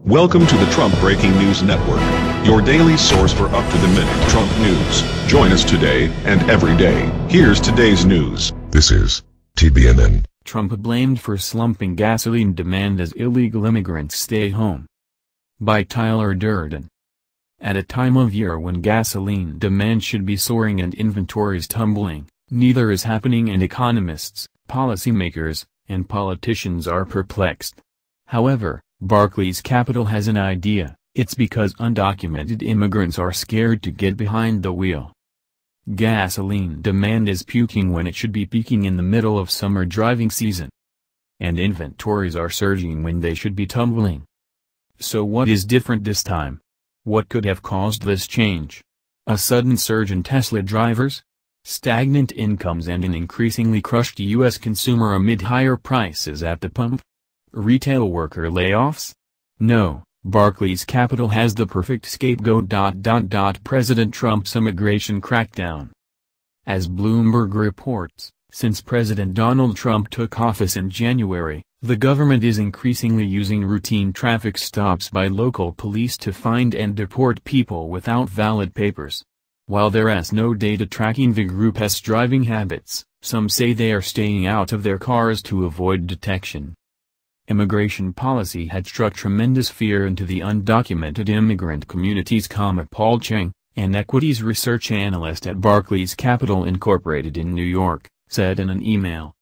Welcome to the Trump Breaking News Network, your daily source for up-to-the-minute Trump news. Join us today and every day. Here's today's news. This is TBNN. Trump blamed for slumping gasoline demand as illegal immigrants stay home. By Tyler Durden. At a time of year when gasoline demand should be soaring and inventories tumbling, neither is happening, and economists, policymakers, and politicians are perplexed. However, Barclays Capital has an idea. It's because undocumented immigrants are scared to get behind the wheel. Gasoline demand is puking when it should be peaking in the middle of summer driving season. And inventories are surging when they should be tumbling. So what is different this time? What could have caused this change? A sudden surge in Tesla drivers? Stagnant incomes and an increasingly crushed U.S. consumer amid higher prices at the pump? Retail worker layoffs? No, Barclays Capital has the perfect scapegoat. President Trump's immigration crackdown. As Bloomberg reports, since President Donald Trump took office in January, the government is increasingly using routine traffic stops by local police to find and deport people without valid papers. While there's no data tracking the group's driving habits, some say they are staying out of their cars to avoid detection. Immigration policy had struck tremendous fear into the undocumented immigrant communities. Paul Cheng, an equities research analyst at Barclays Capital Incorporated in New York, said in an email.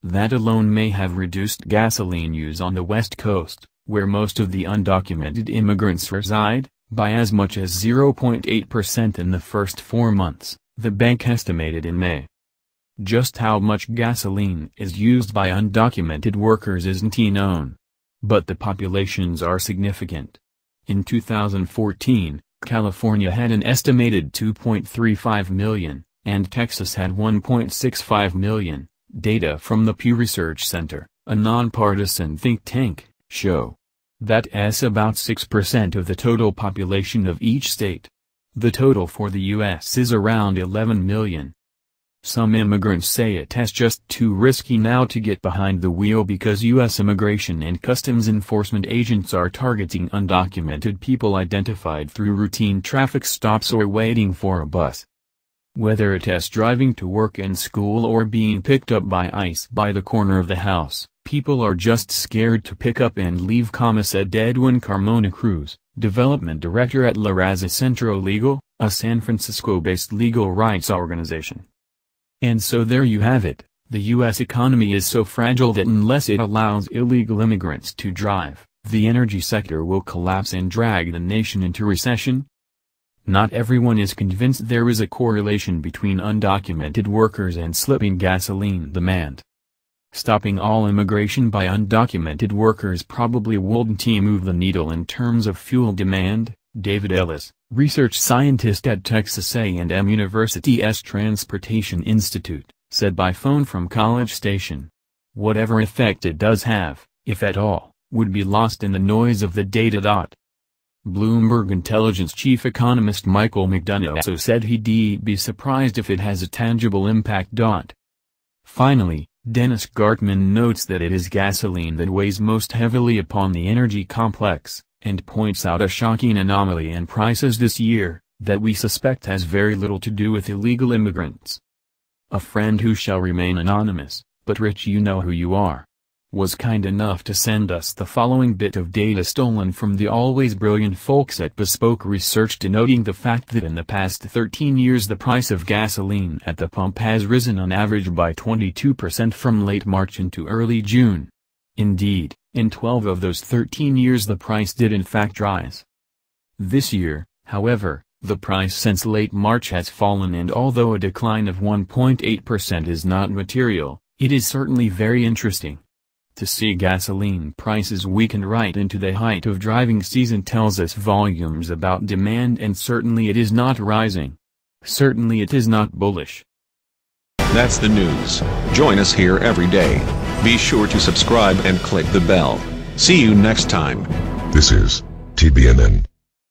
That alone may have reduced gasoline use on the West Coast, where most of the undocumented immigrants reside, by as much as 0.8% in the first 4 months, the bank estimated in May. Just how much gasoline is used by undocumented workers isn't known. But the populations are significant. In 2014, California had an estimated 2.35 million, and Texas had 1.65 million. Data from the Pew Research Center, a nonpartisan think tank, show that's about 6% of the total population of each state. The total for the U.S. is around 11 million. Some immigrants say it's just too risky now to get behind the wheel because U.S. Immigration and Customs Enforcement agents are targeting undocumented people identified through routine traffic stops or waiting for a bus. Whether it's driving to work and school or being picked up by ICE by the corner of the house, people are just scared to pick up and leave, said Edwin Carmona Cruz, development director at La Raza Centro Legal, a San Francisco-based legal rights organization. And so there you have it, the U.S. economy is so fragile that unless it allows illegal immigrants to drive, the energy sector will collapse and drag the nation into recession. Not everyone is convinced there is a correlation between undocumented workers and slipping gasoline demand. Stopping all immigration by undocumented workers probably wouldn't move the needle in terms of fuel demand, David Ellis, research scientist at Texas A&M University's Transportation Institute, said by phone from College Station. Whatever effect it does have, if at all, would be lost in the noise of the data. Bloomberg Intelligence chief economist Michael McDonough also said he'd be surprised if it has a tangible impact. Finally, Dennis Gartman notes that it is gasoline that weighs most heavily upon the energy complex, and points out a shocking anomaly in prices this year, that we suspect has very little to do with illegal immigrants. A friend who shall remain anonymous, but Rich, you know who you are, was kind enough to send us the following bit of data stolen from the always brilliant folks at Bespoke Research, denoting the fact that in the past 13 years the price of gasoline at the pump has risen on average by 22% from late March into early June. Indeed, in 12 of those 13 years the price did in fact rise. This year, however, the price since late March has fallen, and although a decline of 1.8% is not material, it is certainly very interesting. To see gasoline prices weaken right into the height of driving season tells us volumes about demand, and certainly it is not rising. Certainly it is not bullish. That's the news. Join us here every day. Be sure to subscribe and click the bell. See you next time. This is TBNN.